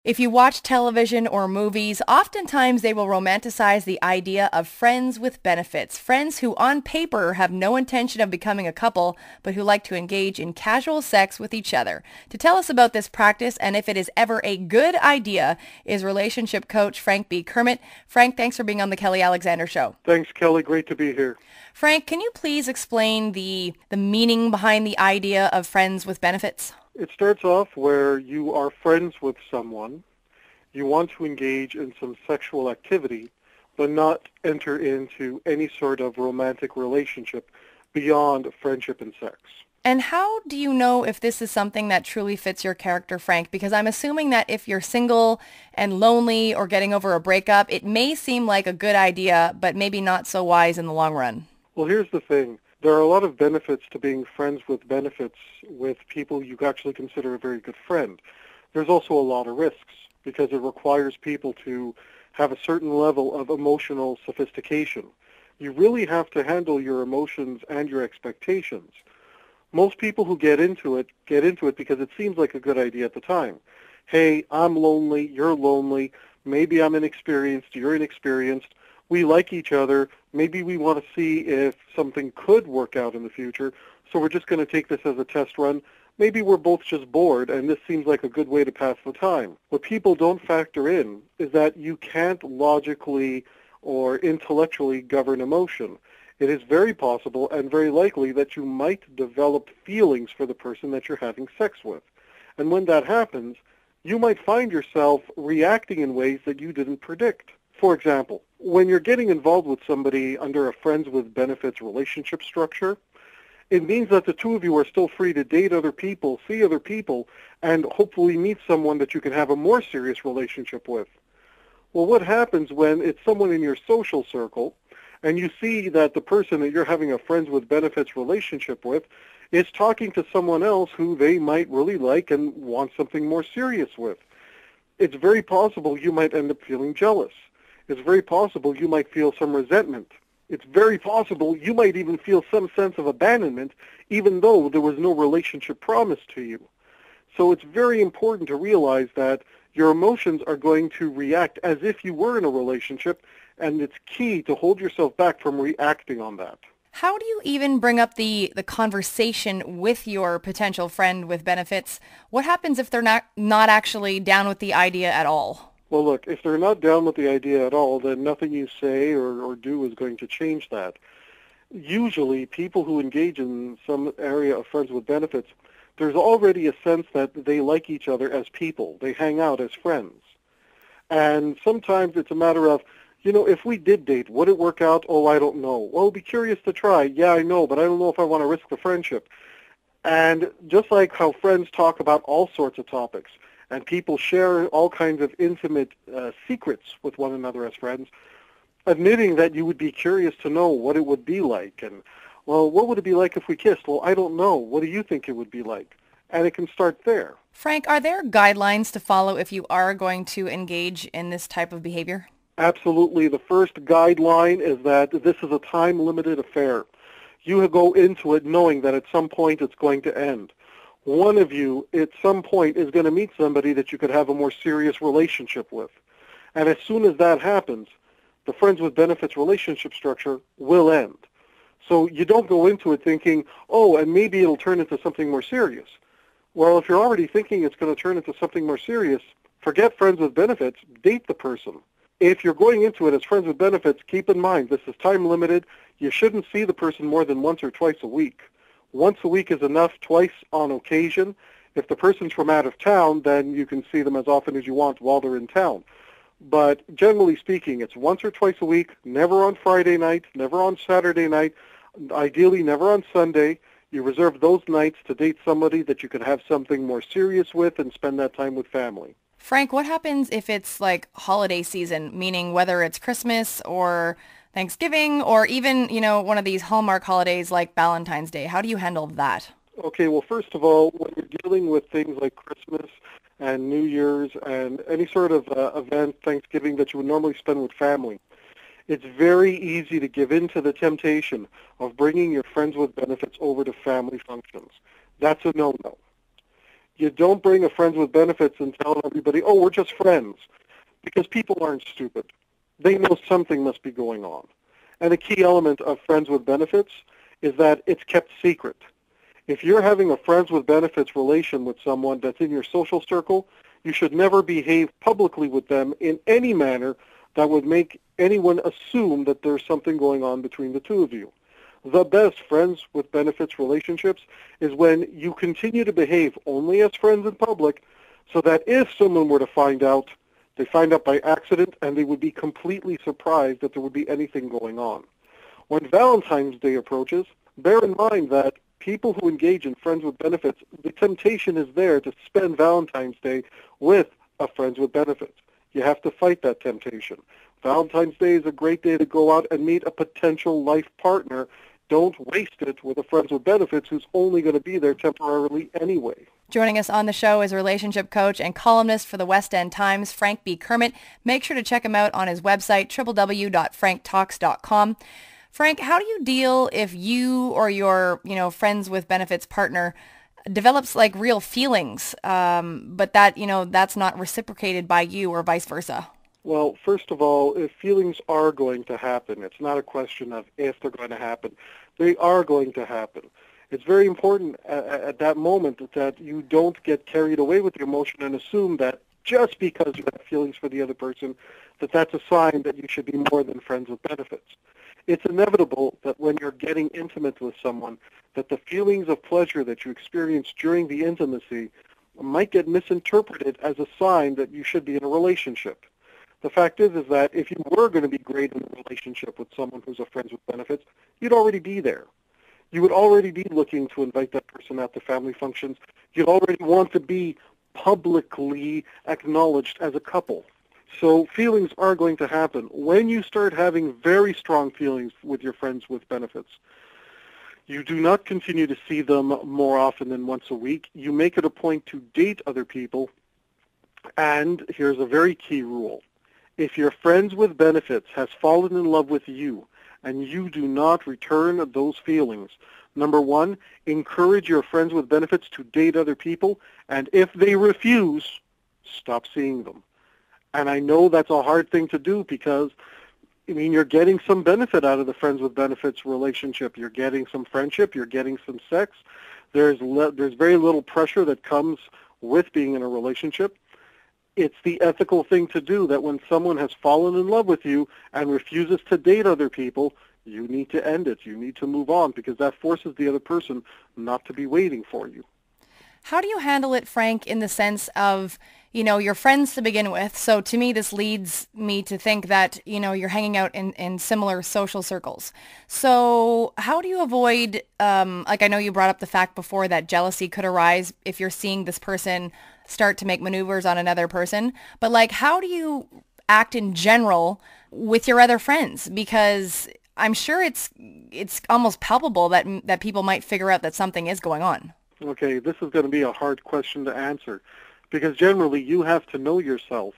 If you watch television or movies, oftentimes they will romanticize the idea of friends with benefits, friends who on paper have no intention of becoming a couple, but who like to engage in casual sex with each other. To tell us about this practice and if it is ever a good idea is relationship coach Frank B. Kermit. Frank, thanks for being on the Kelly Alexander Show. Thanks, Kelly. Great to be here. Frank, can you please explain the meaning behind the idea of friends with benefits? It starts off where you are friends with someone. You want to engage in some sexual activity, but not enter into any sort of romantic relationship beyond friendship and sex. And how do you know if this is something that truly fits your character, Frank? Because I'm assuming that if you're single and lonely or getting over a breakup, it may seem like a good idea, but maybe not so wise in the long run. Well, here's the thing. There are a lot of benefits to being friends with benefits with people you actually consider a very good friend. There's also a lot of risks because it requires people to have a certain level of emotional sophistication. You really have to handle your emotions and your expectations. Most people who get into it because it seems like a good idea at the time. Hey, I'm lonely, you're lonely, maybe I'm inexperienced, you're inexperienced, we like each other, maybe we want to see if something could work out in the future, so we're just going to take this as a test run. Maybe we're both just bored, and this seems like a good way to pass the time. What people don't factor in is that you can't logically or intellectually govern emotion. It is very possible and very likely that you might develop feelings for the person that you're having sex with. And when that happens, you might find yourself reacting in ways that you didn't predict. For example, when you're getting involved with somebody under a friends with benefits relationship structure, it means that the two of you are still free to date other people, see other people, and hopefully meet someone that you can have a more serious relationship with. Well, what happens when it's someone in your social circle and you see that the person that you're having a friends with benefits relationship with is talking to someone else who they might really like and want something more serious with? It's very possible you might end up feeling jealous. It's very possible you might feel some resentment. It's very possible you might even feel some sense of abandonment, even though there was no relationship promised to you. So it's very important to realize that your emotions are going to react as if you were in a relationship, and it's key to hold yourself back from reacting on that. How do you even bring up the conversation with your potential friend with benefits? What happens if they're not actually down with the idea at all? Well, look, if they're not down with the idea at all, then nothing you say or do is going to change that. Usually, people who engage in some area of friends with benefits, there's already a sense that they like each other as people. They hang out as friends. And sometimes it's a matter of, if we did date, would it work out? Oh, I don't know. Well, I'd be curious to try. Yeah, I know, but I don't know if I want to risk the friendship. And just like how friends talk about all sorts of topics, and people share all kinds of intimate secrets with one another as friends, admitting that you would be curious to know what it would be like. And, well, what would it be like if we kissed? Well, I don't know. What do you think it would be like? And it can start there. Frank, are there guidelines to follow if you are going to engage in this type of behavior? Absolutely. The first guideline is that this is a time-limited affair. You go into it knowing that at some point it's going to end. One of you, at some point, is going to meet somebody that you could have a more serious relationship with. And as soon as that happens, the friends with benefits relationship structure will end. So you don't go into it thinking, oh, and maybe it'll turn into something more serious. Well, if you're already thinking it's going to turn into something more serious, forget friends with benefits, date the person. If you're going into it as friends with benefits, keep in mind this is time limited. You shouldn't see the person more than once or twice a week. Once a week is enough, twice on occasion. If the person's from out of town, then you can see them as often as you want while they're in town. But generally speaking, it's once or twice a week, never on Friday night, never on Saturday night, ideally never on Sunday. You reserve those nights to date somebody that you could have something more serious with and spend that time with family. Frank, what happens if it's like holiday season, meaning whether it's Christmas or Thanksgiving or even, one of these Hallmark holidays like Valentine's Day? How do you handle that? Okay, well, first of all, when you're dealing with things like Christmas and New Year's and any sort of event, Thanksgiving, that you would normally spend with family, it's very easy to give in to the temptation of bringing your friends with benefits over to family functions. That's a no-no. You don't bring a friends with benefits and tell everybody, oh, we're just friends, because people aren't stupid. They know something must be going on. And a key element of friends with benefits is that it's kept secret. If you're having a friends with benefits relation with someone that's in your social circle, you should never behave publicly with them in any manner that would make anyone assume that there's something going on between the two of you. The best friends with benefits relationships is when you continue to behave only as friends in public, so that if someone were to find out, they find out by accident and they would be completely surprised that there would be anything going on. When Valentine's Day approaches, bear in mind that people who engage in friends with benefits, the temptation is there to spend Valentine's Day with a friends with benefits. You have to fight that temptation. Valentine's Day is a great day to go out and meet a potential life partner. Don't waste it with a friends with benefits who's only going to be there temporarily anyway. Joining us on the show is relationship coach and columnist for the West End Times, Frank B. Kermit. Make sure to check him out on his website, www.franktalks.com. Frank, how do you deal if you or your, friends with benefits partner develops like real feelings, but that, that's not reciprocated by you or vice versa? Well, first of all, if feelings are going to happen, it's not a question of if they're going to happen. They are going to happen. It's very important at that moment that you don't get carried away with the emotion and assume that just because you have feelings for the other person, that's a sign that you should be more than friends with benefits. It's inevitable that when you're getting intimate with someone, that the feelings of pleasure that you experience during the intimacy might get misinterpreted as a sign that you should be in a relationship. The fact is that if you were going to be great in a relationship with someone who's a friends with benefits, you'd already be there. You would already be looking to invite that person out to family functions. You'd already want to be publicly acknowledged as a couple. So feelings are going to happen. When you start having very strong feelings with your friends with benefits, you do not continue to see them more often than once a week. You make it a point to date other people. And here's a very key rule. If your friends with benefits has fallen in love with you and you do not return those feelings, number one, encourage your friends with benefits to date other people. And if they refuse, stop seeing them. And I know that's a hard thing to do because, you're getting some benefit out of the friends with benefits relationship. You're getting some friendship. You're getting some sex. There's very little pressure that comes with being in a relationship. It's the ethical thing to do that when someone has fallen in love with you and refuses to date other people, you need to end it. You need to move on because that forces the other person not to be waiting for you. How do you handle it, Frank, in the sense of, your friends to begin with? So to me, this leads me to think that, you're hanging out in similar social circles. So how do you avoid, I know you brought up the fact before that jealousy could arise if you're seeing this person start to make maneuvers on another person. But how do you act in general with your other friends? Because I'm sure it's almost palpable that people might figure out that something is going on. Okay, this is going to be a hard question to answer because generally you have to know yourself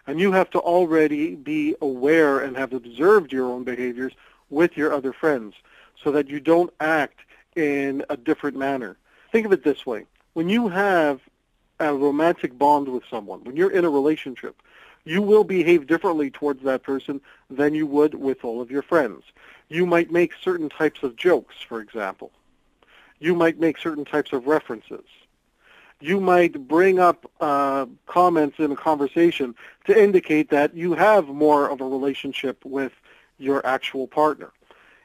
and you have to already be aware and have observed your own behaviors with your other friends so that you don't act in a different manner. Think of it this way. When you have a romantic bond with someone, when you're in a relationship, you will behave differently towards that person than you would with all of your friends. You might make certain types of jokes, for example. You might make certain types of references. You might bring up comments in a conversation to indicate that you have more of a relationship with your actual partner.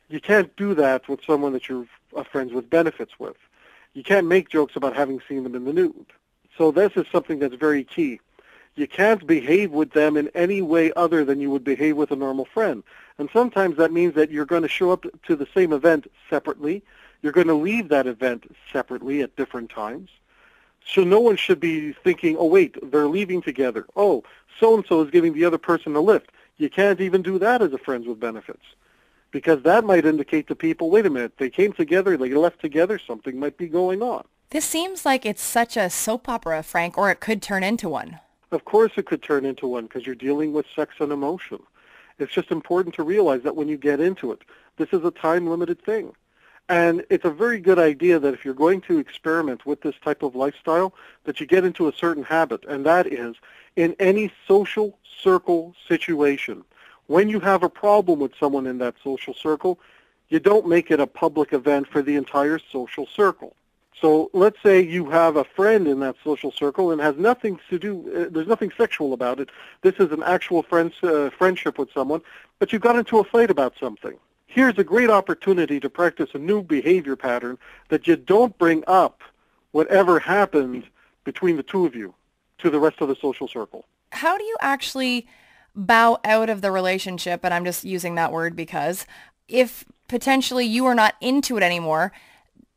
You can't do that with someone that you're friends with benefits with. You can't make jokes about having seen them in the nude. So this is something that's very key. You can't behave with them in any way other than you would behave with a normal friend. And sometimes that means that you're going to show up to the same event separately. You're going to leave that event separately at different times. So no one should be thinking, oh, wait, they're leaving together. Oh, so-and-so is giving the other person a lift. You can't even do that as a friends with benefits because that might indicate to people, wait a minute, they came together, they left together, something might be going on. This seems like it's such a soap opera, Frank, or it could turn into one. Of course it could turn into one because you're dealing with sex and emotion. It's just important to realize that when you get into it, this is a time-limited thing. And it's a very good idea that if you're going to experiment with this type of lifestyle, that you get into a certain habit, and that is in any social circle situation. When you have a problem with someone in that social circle, you don't make it a public event for the entire social circle. So let's say you have a friend in that social circle and has nothing to do, there's nothing sexual about it. This is an actual friendship with someone, but you got into a fight about something. Here's a great opportunity to practice a new behavior pattern that you don't bring up whatever happened between the two of you to the rest of the social circle. How do you actually bow out of the relationship? And I'm just using that word because if potentially you are not into it anymore,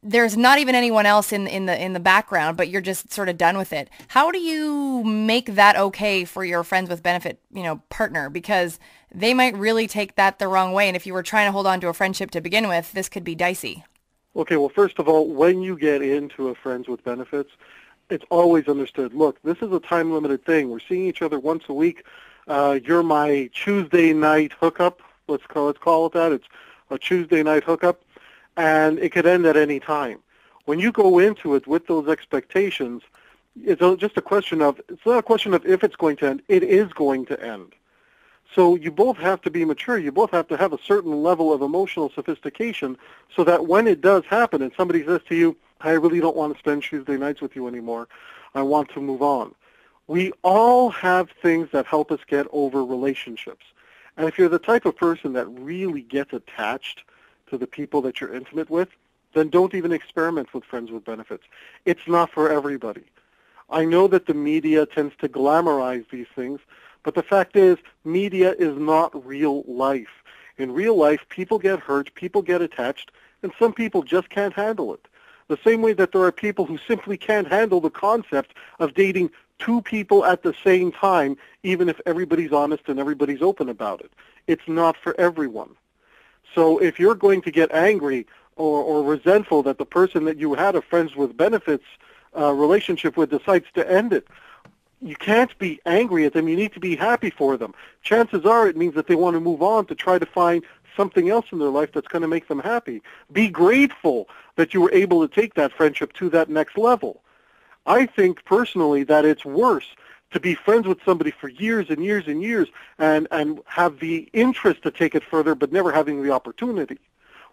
there's not even anyone else in the background, but you're just sort of done with it. How do you make that okay for your friends with benefit, partner? Because they might really take that the wrong way. And if you were trying to hold on to a friendship to begin with, this could be dicey. Okay, well, first of all, when you get into a friends with benefits, it's always understood, look, this is a time-limited thing. We're seeing each other once a week. You're my Tuesday night hookup. Let's call it that. It's a Tuesday night hookup. And it could end at any time. When you go into it with those expectations, it's just a question of, it's not a question of if it's going to end, it is going to end. So you both have to be mature. You both have to have a certain level of emotional sophistication so that when it does happen and somebody says to you, I really don't want to spend Tuesday nights with you anymore, I want to move on. We all have things that help us get over relationships. And if you're the type of person that really gets attached to the people that you're intimate with, then don't even experiment with friends with benefits. It's not for everybody. I know that the media tends to glamorize these things, but the fact is, media is not real life. In real life, people get hurt, people get attached, and some people just can't handle it. The same way that there are people who simply can't handle the concept of dating two people at the same time, even if everybody's honest and everybody's open about it. It's not for everyone. So if you're going to get angry or resentful that the person that you had a friends with benefits relationship with decides to end it, you can't be angry at them. You need to be happy for them. Chances are it means that they want to move on to try to find something else in their life that's going to make them happy. Be grateful that you were able to take that friendship to that next level. I think personally that it's worse to be friends with somebody for years and years and years and have the interest to take it further but never having the opportunity.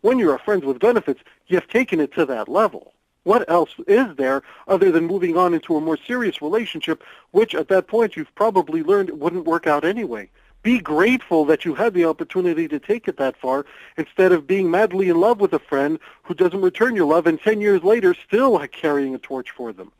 When you're a friends with benefits, you've taken it to that level. What else is there other than moving on into a more serious relationship, which at that point you've probably learned it wouldn't work out anyway? Be grateful that you had the opportunity to take it that far instead of being madly in love with a friend who doesn't return your love and 10 years later still carrying a torch for them.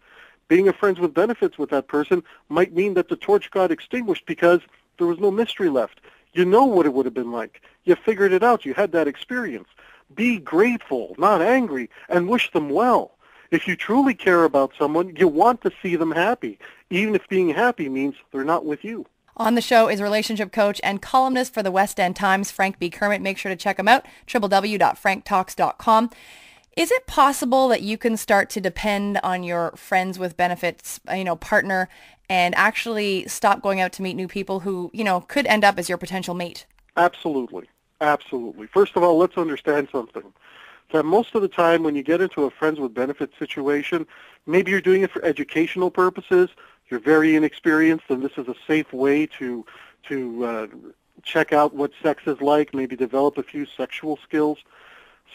Being a friends with benefits with that person might mean that the torch got extinguished because there was no mystery left. You know what it would have been like. You figured it out. You had that experience. Be grateful, not angry, and wish them well. If you truly care about someone, you want to see them happy, even if being happy means they're not with you. On the show is relationship coach and columnist for the West End Times, Frank B. Kermit. Make sure to check him out, www.franktalks.com. Is it possible that you can start to depend on your friends with benefits, partner, and actually stop going out to meet new people who, could end up as your potential mate? Absolutely. Absolutely. First of all, let's understand something. That most of the time when you get into a friends with benefits situation, maybe you're doing it for educational purposes, you're very inexperienced, and this is a safe way to check out what sex is like, maybe develop a few sexual skills.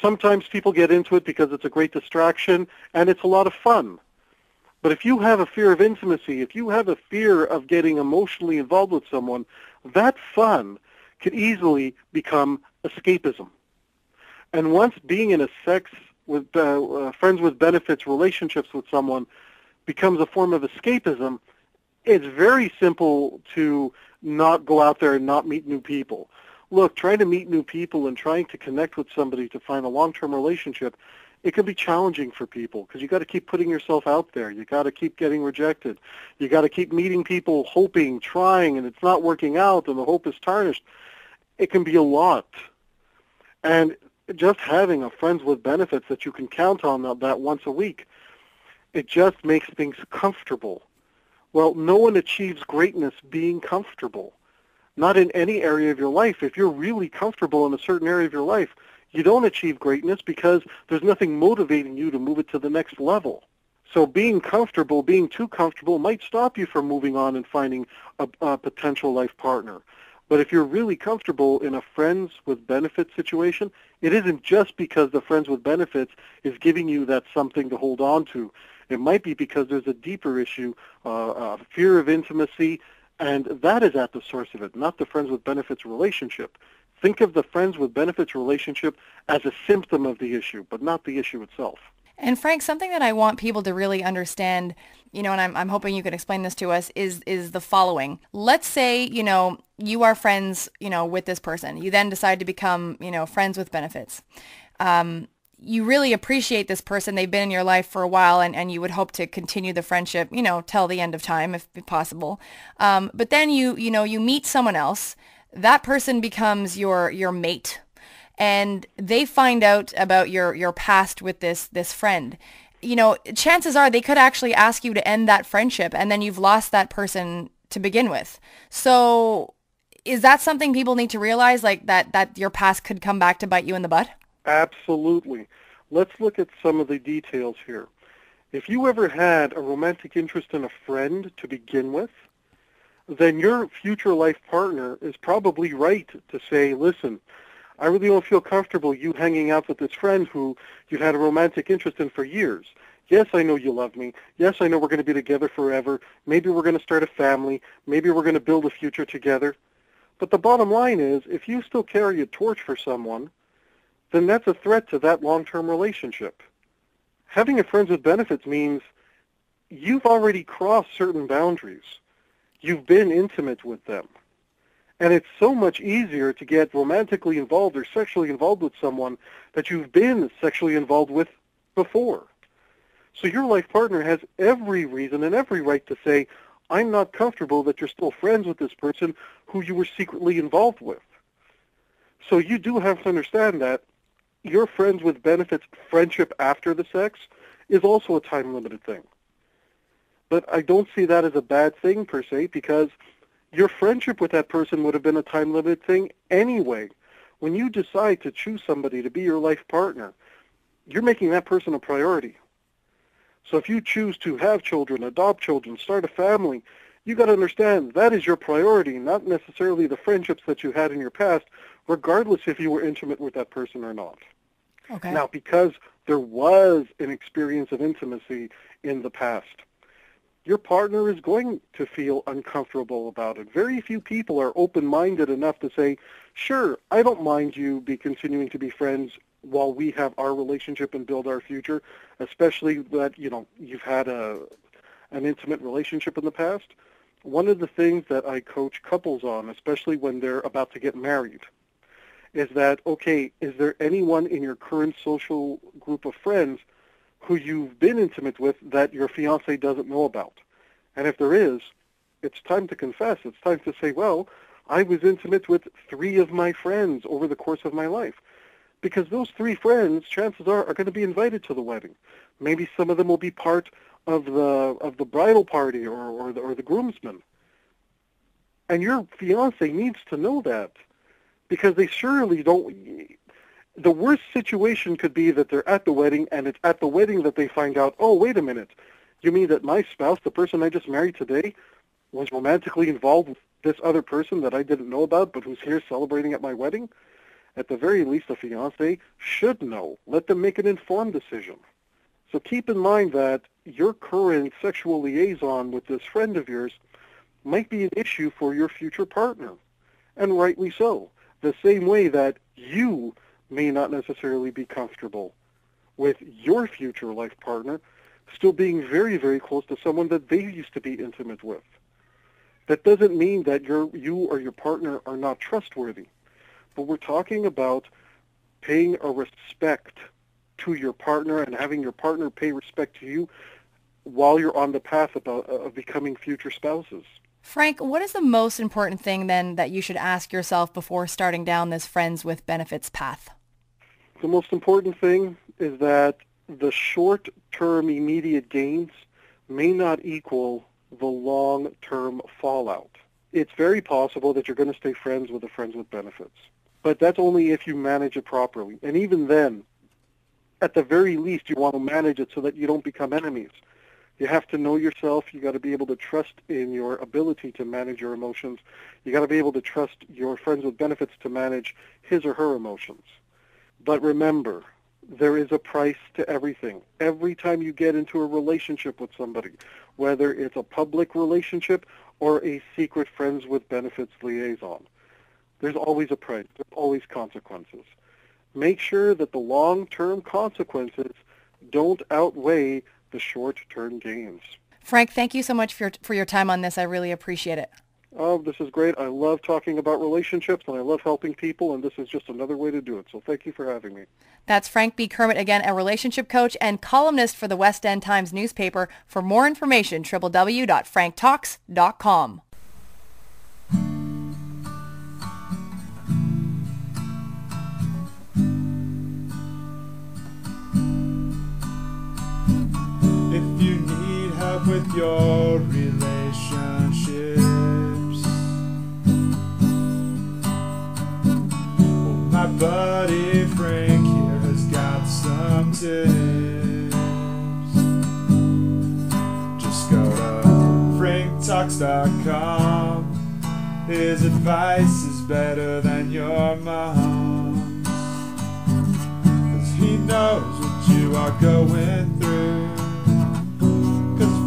Sometimes people get into it because it's a great distraction and it's a lot of fun. But if you have a fear of intimacy, if you have a fear of getting emotionally involved with someone, that fun could easily become escapism. And once being in a sex with friends with benefits relationships with someone becomes a form of escapism, it's very simple to not go out there and not meet new people. Look, trying to meet new people and trying to connect with somebody to find a long-term relationship, it can be challenging for people because you got to keep putting yourself out there. You got to keep getting rejected. You got to keep meeting people, hoping, trying, and it's not working out, and the hope is tarnished. It can be a lot. And just having a friends with benefits that you can count on that once a week, it just makes things comfortable. Well, no one achieves greatness being comfortable. Not in any area of your life. If you're really comfortable in a certain area of your life, You don't achieve greatness because there's nothing motivating you to move it to the next level. So being comfortable, being too comfortable might stop you from moving on and finding a potential life partner. But if you're really comfortable in a friends with benefits situation, it isn't just because the friends with benefits is giving you that something to hold on to. It might be because there's a deeper issue, fear of intimacy, and that is at the source of it, not the friends with benefits relationship. Think of the friends with benefits relationship as a symptom of the issue, but not the issue itself. And Frank, something that I want people to really understand, and I'm hoping you could explain this to us, is the following. Let's say, you are friends, with this person. You then decide to become, friends with benefits. You really appreciate this person. They've been in your life for a while, and you would hope to continue the friendship, till the end of time, if possible. But then you meet someone else. That person becomes your mate. And they find out about your past with this friend. Chances are they could actually ask you to end that friendship, and then you've lost that person to begin with. So is that something people need to realize, like that your past could come back to bite you in the butt? Absolutely. Let's look at some of the details here. If you ever had a romantic interest in a friend to begin with, then your future life partner is probably right to say, listen, I really don't feel comfortable you hanging out with this friend who you've had a romantic interest in for years. Yes, I know you love me. Yes, I know we're going to be together forever. Maybe we're going to start a family. Maybe we're going to build a future together. But the bottom line is, if you still carry a torch for someone, then that's a threat to that long-term relationship. Having a friends with benefits means you've already crossed certain boundaries. You've been intimate with them. And it's so much easier to get romantically involved or sexually involved with someone that you've been sexually involved with before. So your life partner has every reason and every right to say, I'm not comfortable that you're still friends with this person who you were secretly involved with. So you do have to understand that your friends with benefits friendship after the sex is also a time-limited thing. But I don't see that as a bad thing per se, because your friendship with that person would have been a time-limited thing anyway. When you decide to choose somebody to be your life partner, you're making that person a priority. So if you choose to have children, adopt children, start a family, you got to understand that is your priority, not necessarily the friendships that you had in your past, regardless if you were intimate with that person or not. Okay. Now, because there was an experience of intimacy in the past, your partner is going to feel uncomfortable about it. Very few people are open-minded enough to say, sure, I don't mind you continuing to be friends while we have our relationship and build our future, especially that, you've had an intimate relationship in the past. One of the things that I coach couples on, especially when they're about to get married, is that, okay, is there anyone in your current social group of friends who you've been intimate with that your fiancé doesn't know about? And if there is, it's time to confess. It's time to say, well, I was intimate with 3 of my friends over the course of my life. Because those 3 friends, chances are going to be invited to the wedding. Maybe some of them will be part of the bridal party or the groomsmen. And your fiancé needs to know that, because they surely don't. The worst situation could be that they're at the wedding, and it's at the wedding that they find out, oh, wait a minute, you mean that my spouse, the person I just married today, was romantically involved with this other person that I didn't know about, but who's here celebrating at my wedding? At the very least, the fiancé should know. Let them make an informed decision. So keep in mind that your current sexual liaison with this friend of yours might be an issue for your future partner, and rightly so. The same way that you may not necessarily be comfortable with your future life partner still being very, very close to someone that they used to be intimate with. That doesn't mean that you or your partner are not trustworthy, but we're talking about paying a respect to your partner and having your partner pay respect to you while you're on the path of becoming future spouses. Frank, what is the most important thing then that you should ask yourself before starting down this friends with benefits path? The most important thing is that the short-term immediate gains may not equal the long-term fallout. It's very possible that you're going to stay friends with the friends with benefits. But that's only if you manage it properly. And even then, at the very least, you want to manage it so that you don't become enemies. You have to know yourself. You got to be able to trust in your ability to manage your emotions. You got to be able to trust your friends with benefits to manage his or her emotions. But remember, there is a price to everything. Every time you get into a relationship with somebody, whether it's a public relationship or a secret friends with benefits liaison, there's always a price. There's always consequences. Make sure that the long-term consequences don't outweigh the short-term gains. Frank, thank you so much for your time on this. I really appreciate it. Oh, this is great. I love talking about relationships, and I love helping people, and this is just another way to do it. So thank you for having me. That's Frank B. Kermit, again, a relationship coach and columnist for the West End Times newspaper. For more information, www.franktalks.com. If you need help with your relationships, well, my buddy Frank here has got some tips. Just go to franktalks.com. His advice is better than your mom's, 'cause he knows what you are going through.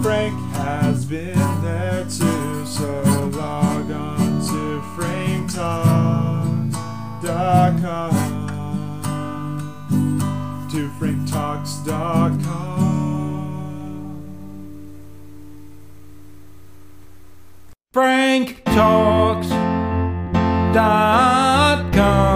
Frank has been there too, so log on to franktalks.com, to franktalks.com. franktalks.com